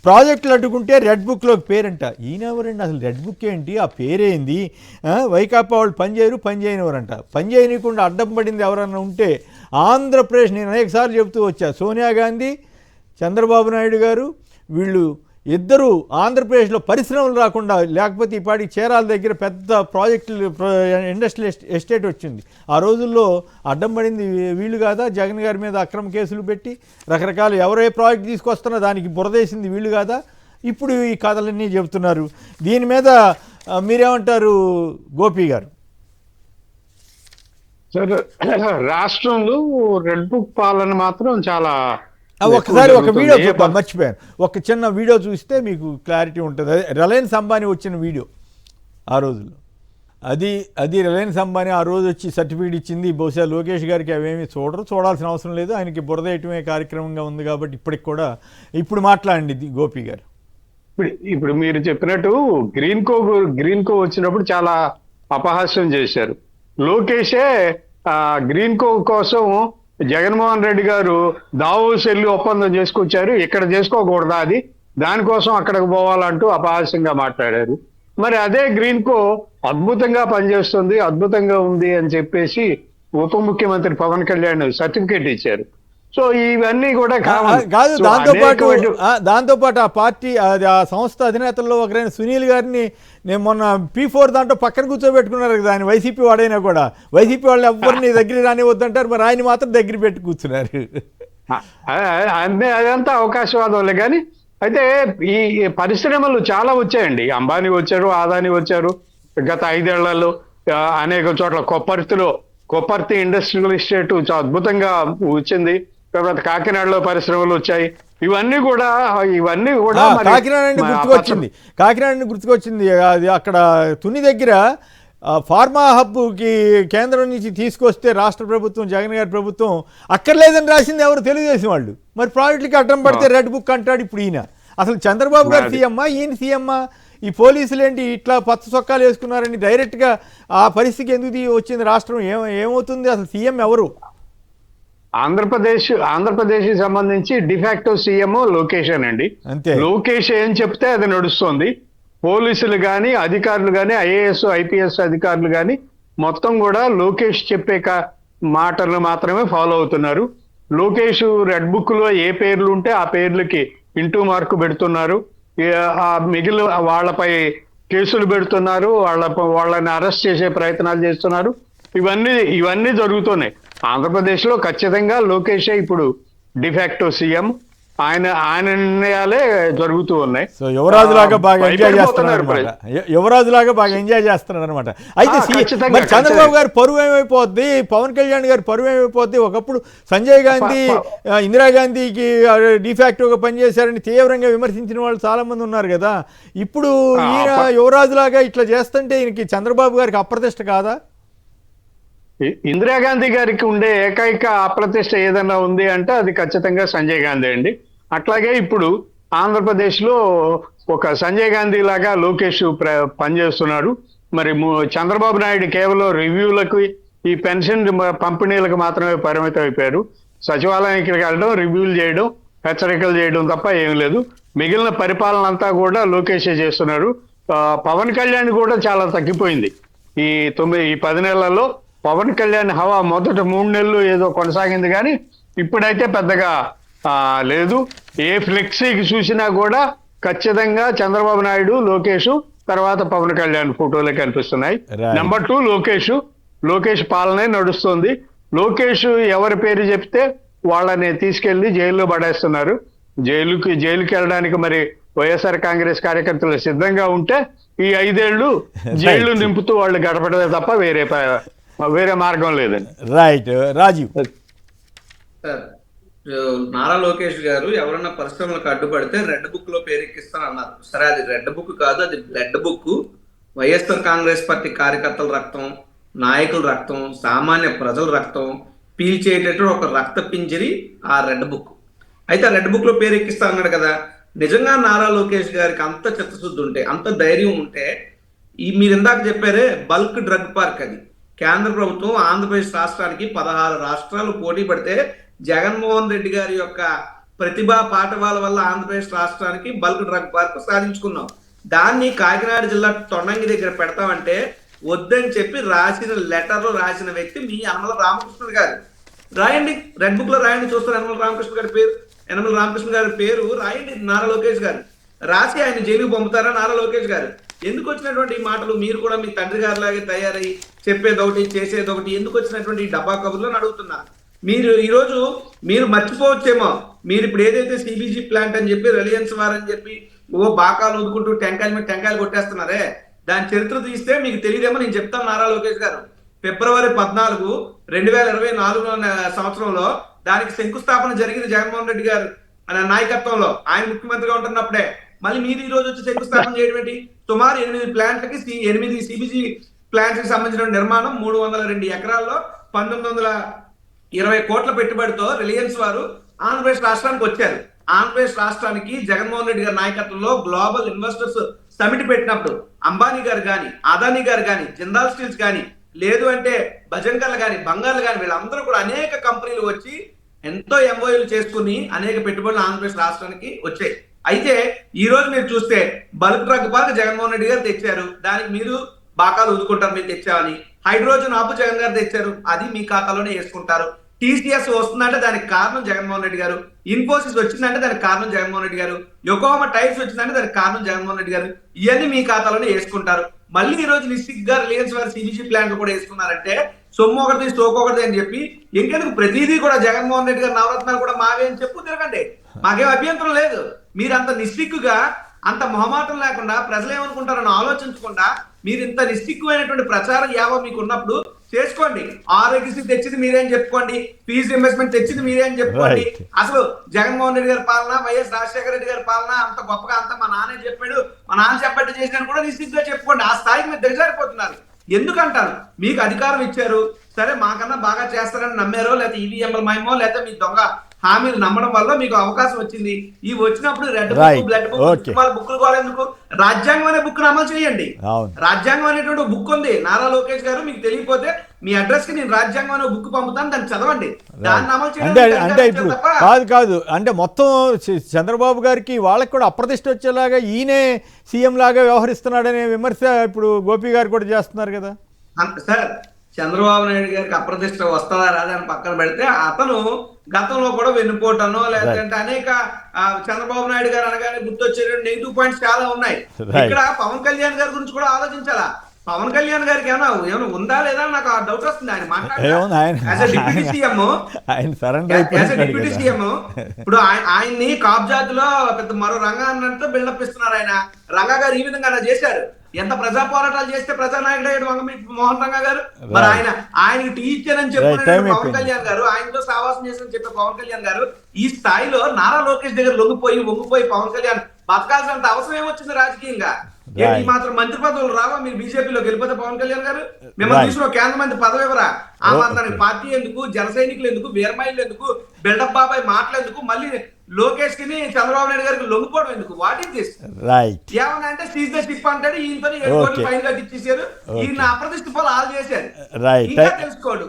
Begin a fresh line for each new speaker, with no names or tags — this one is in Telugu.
ప్రాజెక్టులు అడ్డుకుంటే రెడ్ బుక్లోకి పేరంట. ఈయనెవరండి అసలు? రెడ్ బుక్ ఏంటి, ఆ పేరేంది? వైకాపా వాళ్ళు పని చేయనివారంట. పని చేయనీయకుండా అడ్డం పడింది ఎవరన్నా ఉంటే ఆంధ్రప్రదేశ్, నేను అనేకసార్లు చెబుతూ వచ్చా, సోనియా గాంధీ, చంద్రబాబు నాయుడు గారు, వీళ్ళు ఇద్దరు ఆంధ్రప్రదేశ్లో పరిశ్రమలు రాకుండా, లేకపోతే ఈ పాటికి చీరాల దగ్గర పెద్ద ప్రాజెక్టులు, ఇండస్ట్రియల్ ఎస్టేట్ వచ్చింది. ఆ రోజుల్లో అడ్డం పడింది వీళ్ళు కాదా? జగన్ గారి మీద అక్రమ కేసులు పెట్టి రకరకాల ఎవరే ప్రాజెక్ట్ తీసుకొస్తున్నా దానికి బురదేసింది వీళ్ళు కాదా? ఇప్పుడు ఈ కథలన్నీ చెబుతున్నారు. దీని మీద మీరేమంటారు గోపి గారు?
సార్, రాష్ట్రంలో రెడ్ బుక్ పాలన మాత్రం చాలా
ఒకసారి ఒక వీడియో చూద్దాం, మర్చిపోయాను. ఒక చిన్న వీడియో చూస్తే మీకు క్లారిటీ ఉంటుంది. అదే రిలయన్స్ అంబానీ వచ్చిన వీడియో ఆ రోజుల్లో. అది రిలయన్స్ అంబానీ ఆ రోజు వచ్చి సర్టిఫికేట్ ఇచ్చింది. బహుశా లోకేష్ గారికి అవేమీ చూడాల్సిన అవసరం లేదు, ఆయనకి బురదేయటమే కార్యక్రమంగా ఉంది కాబట్టి ఇప్పటికి కూడా. ఇప్పుడు మాట్లాడండి గోపి గారు.
ఇప్పుడు మీరు చెప్పినట్టు గ్రీన్ కో వచ్చినప్పుడు చాలా అపహాస్యం చేశారు. లోకేషే గ్రీన్ కో కోసం జగన్మోహన్ రెడ్డి గారు దావోస్ వెళ్ళి ఒప్పందం చేసుకొచ్చారు, ఇక్కడ చేసుకోకూడదా, అది దానికోసం అక్కడికి పోవాలంటూ అపహాస్యంగా మాట్లాడారు. మరి అదే గ్రీన్ కో అద్భుతంగా పనిచేస్తుంది, అద్భుతంగా ఉంది అని చెప్పేసి ఉప ముఖ్యమంత్రి పవన్ కళ్యాణ్ సర్టిఫికేట్ ఇచ్చారు. సో ఇవన్నీ కూడా
కాదు. దాంతోపాటు ఆ పార్టీ, ఆ సంస్థ అధినేతల్లో ఒకరైన సునీల్ గారిని నేను మొన్న P4 దాంట్లో పక్కన కూర్చోబెట్టుకున్నారు కదా ఆయన, వైసీపీ వాడైనా కూడా. వైసీపీ వాళ్ళు ఎవరిని దగ్గర రానివద్దంటారు, మరి ఆయన మాత్రం దగ్గర పెట్టి కూర్చున్నారు.
అదంతా అవకాశవాదంలే. కానీ అయితే ఈ పరిశ్రమలు చాలా వచ్చాయండి. అంబానీ వచ్చారు, అదానీ వచ్చారు. గత 5 ఏళ్లలో అనేక చోట్ల కొప్పర్తి ఇండస్ట్రియల్ ఎస్టేట్ చాలా అద్భుతంగా వచ్చింది. తర్వాత కాకినాడలో పరిశ్రమలు వచ్చాయి. ఇవన్నీ కూడా
కాకినాడ గుర్తుకొచ్చింది. అది అక్కడ తుని దగ్గర ఫార్మా హబ్కి కేంద్రం నుంచి తీసుకొస్తే రాష్ట్ర ప్రభుత్వం, జగన్ గారి ప్రభుత్వం అక్కర్లేదని రాసింది ఎవరు? తెలుగుదేశం వాళ్ళు. మరి ప్రాజెక్టులకి అడ్డం పడితే రెడ్ బుక్ అంటాడు ఇప్పుడు ఈయన. అసలు చంద్రబాబు గారు సీఎమ్మా, ఈయన సీఎమ్మా? ఈ పోలీసులు ఏంటి ఇట్లా పచ్చ చొక్కాలు వేసుకున్నారని డైరెక్ట్గా ఆ పరిస్థితికి ఎందుకు వచ్చింది రాష్ట్రం? ఏమవుతుంది అసలు? సీఎం ఎవరు?
ఆంధ్రప్రదేశ్ సంబంధించి డిఫాక్టో సీఎం లోకేష్ అండి. లోకేష్ ఏం చెప్తే అది నడుస్తుంది. పోలీసులు కానీ, అధికారులు కానీ, ఐఏఎస్ ఐపీఎస్ అధికారులు కానీ మొత్తం కూడా లోకేష్ చెప్పే మాటలు మాత్రమే ఫాలో అవుతున్నారు. లోకేష్ రెడ్ బుక్ లో ఏ పేర్లు ఉంటే ఆ పేర్లకి ఇంటూ మార్కు పెడుతున్నారు. మిగిలిన వాళ్ళపై కేసులు పెడుతున్నారు, వాళ్ళని అరెస్ట్ చేసే ప్రయత్నాలు చేస్తున్నారు. ఇవన్నీ జరుగుతున్నాయి. ఆంధ్రప్రదేశ్ లో ఖచ్చితంగా లోకేషే ఇప్పుడు డిఫాక్టో సీఎం. ఆయన నిర్ణయాలే జరుగుతూ ఉన్నాయి.
సో యువరాజులాగా బాగా ఎంజాయ్ చేస్తున్నారు అనమాట. అయితే చంద్రబాబు గారి పరువు ఏమైపోద్ది, పవన్ కళ్యాణ్ గారి పరువు ఏమైపోద్ది? ఒకప్పుడు సంజయ్ గాంధీ, ఇందిరాగాంధీకి డిఫాక్టోగా పనిచేశారని తీవ్రంగా విమర్శించిన వాళ్ళు చాలా మంది ఉన్నారు కదా. ఇప్పుడు ఈయన యువరాజులాగా ఇట్లా చేస్తుంటే ఈయనకి చంద్రబాబు గారికి అప్రతిష్ట కాదా?
ఇందిరాగాంధీ గారికి ఉండే ఏకైక అప్రతిష్ట ఏదన్నా ఉంది అంటే అది ఖచ్చితంగా సంజయ్ గాంధీ అండి. అట్లాగే ఇప్పుడు ఆంధ్రప్రదేశ్ లో ఒక సంజయ్ గాంధీ లాగా లోకేష్ పనిచేస్తున్నాడు. మరి చంద్రబాబు నాయుడు కేవలం రివ్యూలకు, ఈ పెన్షన్ పంపిణీలకు మాత్రమే పరిమితం అయిపోయారు. సచివాలయానికి వెళ్ళడం, రివ్యూలు చేయడం, హెచ్చరికలు చేయడం తప్ప ఏం లేదు. మిగిలిన పరిపాలన అంతా కూడా లోకేషే చేస్తున్నారు. పవన్ కళ్యాణ్ కూడా చాలా తగ్గిపోయింది. ఈ 10 నెలల్లో పవన్ కళ్యాణ్ హవా మొదట 3 నెలలు ఏదో కొనసాగింది, కానీ ఇప్పుడైతే పెద్దగా లేదు. ఏ ఫ్లెక్సీకి చూసినా కూడా ఖచ్చితంగా చంద్రబాబు నాయుడు, లోకేష్, తర్వాత పవన్ కళ్యాణ్ ఫోటోలే కనిపిస్తున్నాయి. నెంబర్ 2 లోకేష్ పాలనే నడుస్తుంది. లోకేష్ ఎవరి పేరు చెప్తే వాళ్ళని తీసుకెళ్లి జైల్లో పడేస్తున్నారు. జైలుకి వెళ్ళడానికి మరి వైఎస్ఆర్ కాంగ్రెస్ కార్యకర్తలు సిద్ధంగా ఉంటే ఈ 5 ఏళ్లు జైళ్లు నింపుతూ వాళ్ళు గడపడమే తప్ప వేరే మార్గం లేదండి.
రైట్. రాజీవ్
సార్, నారా లోకేష్ గారు ఎవరన్నా పరిశ్రమలకు అడ్డుపడితే రెడ్ బుక్ లో పేరెక్కిస్తానన్నారు. సరే, అది రెడ్ బుక్ కాదు, అది blood book. YSR Congress party కార్యకర్తల రక్తం, నాయకుల రక్తం, సామాన్య ప్రజల రక్తం పీల్చేటట్టు ఒక రక్త పింజరి ఆ రెడ్ బుక్. అయితే ఆ రెడ్ బుక్ లో పేరెక్కిస్తా అన్నాడు కదా. నిజంగా నారా లోకేష్ గారికి అంత చిత్తశుద్ధి ఉంటే, అంత ధైర్యం ఉంటే, మీరు ఇందాక చెప్పారే బల్క్ డ్రగ్ పార్క్, అది కేంద్ర ప్రభుత్వం ఆంధ్రప్రదేశ్ రాష్ట్రానికి 16 రాష్ట్రాలు పోటీ పడితే జగన్మోహన్ రెడ్డి గారి యొక్క ప్రతిభా పాఠవాల వల్ల ఆంధ్రప్రదేశ్ రాష్ట్రానికి బల్క్ డ్రగ్ పార్క్ సాధించుకున్నాం. దాన్ని కాకినాడ జిల్లా తొండంగి దగ్గర పెడతామంటే వద్దని చెప్పి రాసిన లెటర్లో రాసిన వ్యక్తి మీ యనమల రామకృష్ణ గారు. రాయండి, రెడ్ బుక్ లో రాయండి, చూస్తారు యనమల రామకృష్ణ గారి పేరు. యనమల రామకృష్ణ గారి పేరు రాయండి. నారా లోకేష్ గారు రాసి ఆయన జైలుకు పంపుతారా నారా లోకేష్ గారు? ఎందుకు వచ్చినటువంటి ఈ మాటలు? మీరు కూడా మీ తండ్రి గారి లాగే తయారై చెప్పేదొకటి చేసేదొకటి, ఎందుకు వచ్చినటువంటి ఈ డబ్బా కబుర్లు అని అడుగుతున్నా. మీరు ఈరోజు మీరు మర్చిపోవచ్చేమో, మీరు ఇప్పుడు ఏదైతే సిబిజీ ప్లాంట్ అని చెప్పి రిలయన్స్ వారని చెప్పి బాకాలు ఊదుకుంటూ టెంకాయల మీద టెంకాయలు కొట్టేస్తున్నారే, దాని చరిత్ర తీస్తే మీకు తెలియదేమో. నేను చెప్తాను నారా లోకేష్ గారు. ఫిబ్రవరి 14, 2024 సంవత్సరంలో దానికి శంకుస్థాపన జరిగింది జగన్మోహన్ రెడ్డి గారు నాయకత్వంలో, ఆయన ముఖ్యమంత్రిగా ఉంటున్నప్పుడే. మళ్ళీ మీరు ఈ రోజు వచ్చి శంకుస్థాపన చేయడం ఏంటి? సుమారు 8 ప్లాంట్లకి 8 సిబిజీ ప్లాంట్స్ కి సంబంధించిన నిర్మాణం 302 ఎకరాల్లో 1920 కోట్ల పెట్టుబడితో రిలయన్స్ వారు ఆంధ్రప్రదేశ్ రాష్ట్రానికి వచ్చారు. ఆంధ్రప్రదేశ్ రాష్ట్రానికి జగన్మోహన్ రెడ్డి గారి నాయకత్వంలో గ్లోబల్ ఇన్వెస్టర్స్ సమిట్ పెట్టినప్పుడు అంబానీ గారు కానీ, అదానీ గారు కానీ, జిందాల్ స్టీల్స్ కానీ, లేదు అంటే భజంకర్లు కానీ, బంగారు కానీ, వీళ్ళందరూ కూడా అనేక కంపెనీలు వచ్చి ఎంతో ఎంఓయూలు చేసుకుని అనేక పెట్టుబడులు ఆంధ్రప్రదేశ్ రాష్ట్రానికి వచ్చాయి. అయితే ఈ రోజు మీరు చూస్తే bulk drug park Jaganmohan Reddy గారు తెచ్చారు, దానికి మీరు బాకాలు ఊదుకుంటారు మేము తెచ్చామని. హైడ్రోజన్ ఆపు జగన్ గారు తెచ్చారు, అది మీ ఖాతాలోనే వేసుకుంటారు. టీసీఎస్ వస్తుందంటే దానికి కారణం జగన్మోహన్ రెడ్డి గారు. ఇన్ఫోసిస్ వచ్చిందంటే దానికి కారణం జగన్మోహన్ రెడ్డి గారు. యోకోహామా టైర్స్ వచ్చిందంటే దానికి కారణం జగన్మోహన్ రెడ్డి గారు. ఇవన్నీ మీ ఖాతాలోనే వేసుకుంటారు. మళ్ళీ ఈ రోజు నిశ్చిత్ గారు రిలయన్స్ వారి సిబిజీ ప్లాంట్ కూడా వేసుకున్నారంటే సొమ్ము ఒకటి స్టోక్ ఒకటి అని చెప్పి ఇంకెందుకు ప్రతిదీ కూడా జగన్మోహన్ రెడ్డి గారు నవరత్నాలు కూడా మావే అని చెప్పు తిరగండి, మాకేం అభ్యంతరం లేదు. మీరు అంత నిస్సిగ్గుగా, అంత మొహమాటం లేకుండా ప్రజలు ఏమనుకుంటారని ఆలోచించకుండా మీరు ఇంత నిస్సిగ్గుమైనటువంటి ప్రచారం యావో మీకు ఉన్నప్పుడు చేసుకోండి. ఆరోగ్యశ్రీ తెచ్చింది మీరేం చెప్పుకోండి, ఫీజు ఇన్వెస్ట్మెంట్ తెచ్చింది మీరేం చెప్పుకోండి. అసలు జగన్మోహన్ రెడ్డి గారి పాలన, వైఎస్ రాజశేఖర రెడ్డి గారి పాలన అంత గొప్పగా, అంత మా నాన్న చెప్పాడు, మా నాన్న చెప్పట్టు చేసినాను కూడా నిశ్చితంగా చెప్పుకోండి. ఆ స్థాయికి మీరు దిగజారిపోతున్నారు. ఎందుకంటారు? మీకు అధికారం ఇచ్చారు, సరే మాకన్నా బాగా చేస్తారని నమ్మారో, లేకపోతే ఈవీఎంల మయమో, లేకపోతే మీ దొంగ హామీలు నమ్మడం వల్ల మీకు అవకాశం వచ్చింది. ఈ వచ్చినప్పుడు రెడ్ బుక్, బ్లడ్ బుక్, బుక్లు కూడా ఎందుకు? రాజ్యాంగం అనే బుక్ అమలు చేయండి. రాజ్యాంగం అనేటువంటి బుక్ ఉంది నారా లోకేష్ గారు, మీకు తెలియకపోతే మీ అడ్రస్ కి నేను రాజ్యాంగం అనే బుక్ పంపుతాను, దాన్ని చదవండి. దాన్ని అమలు
చేయండి. కాదు అంటే మొత్తం చంద్రబాబు గారికి వాళ్ళకి కూడా అప్రతిష్ట వచ్చేలాగా ఈయనే సీఎం లాగా వ్యవహరిస్తున్నాడనే విమర్శ ఇప్పుడు గోపి గారు కూడా చేస్తున్నారు కదా
సార్. చంద్రబాబు నాయుడు గారికి అప్రతిష్ట వస్తుందా రాదా అని పక్కన పెడితే, అతను గతంలో కూడా వెన్నుపోటాను, లేదంటే అనేక చంద్రబాబు నాయుడు గారు అనగానే గుర్తొచ్చే నెగిటివ్ పాయింట్స్ చాలా ఉన్నాయి. ఇక్కడ పవన్ కళ్యాణ్ గారి గురించి కూడా ఆలోచించాలా. పవన్ కళ్యాణ్ గారికి ఏమైనా ఉందా లేదా నాకు ఆ డౌట్ వస్తుంది. ఆయన మాట్లాడారు డిప్యూటీ సీఎం. ఇప్పుడు ఆయన్ని కాప్ జాతిలో పెద్ద మరో రంగా అన్నట్టు బిల్డప్ ఇస్తున్నారు. ఆయన రంగా గారు ఈ విధంగా చేశారు. ఎంత ప్రజా పోరాటాలు చేస్తే ప్రజానాయకుడు అయ్యాడు మోహన్ రంగా గారు. మరి ఆయనకి టీ ఇచ్చారని చెప్పిన పవన్ కళ్యాణ్ గారు, ఆయనతో సావాసం చేసిన చెప్పే పవన్ కళ్యాణ్ గారు ఈ స్థాయిలో నారా లోకేష్ దగ్గర వంగిపోయి పవన్ కళ్యాణ్ బతకాల్సినంత అవసరం ఏమొచ్చింది రాజకీయంగా? ఈ మాత్రం మంత్రి పదవులు రావా? మీరు బీజేపీలోకి వెళ్ళిపోతే పవన్ కళ్యాణ్ గారు మిమ్మల్ని తీసుకున్న కేంద్ర మంత్రి పదవి ఎవరా? ఆ మాత్రానికి పార్టీ ఎందుకు, జన సైనికులు ఎందుకు, వీరమైలు ఎందుకు, బిల్డప్ బాబాయ్ మాటలు ఎందుకు, మళ్ళీ లోకేష్ కి చంద్రబాబు నాయుడు గారికి లొంగిపోవడం ఎందుకు? What is this? ఏమన్నా అంటే సీజ్ ద షిప్ అంటాడు, ఈయనతో 7 కోట్లు ఫైన్ కట్టించేశారు, ఈయన అప్రతిష్ట పోలు ఆల్ చేశారు. ఇంకా తెలుసుకోడు.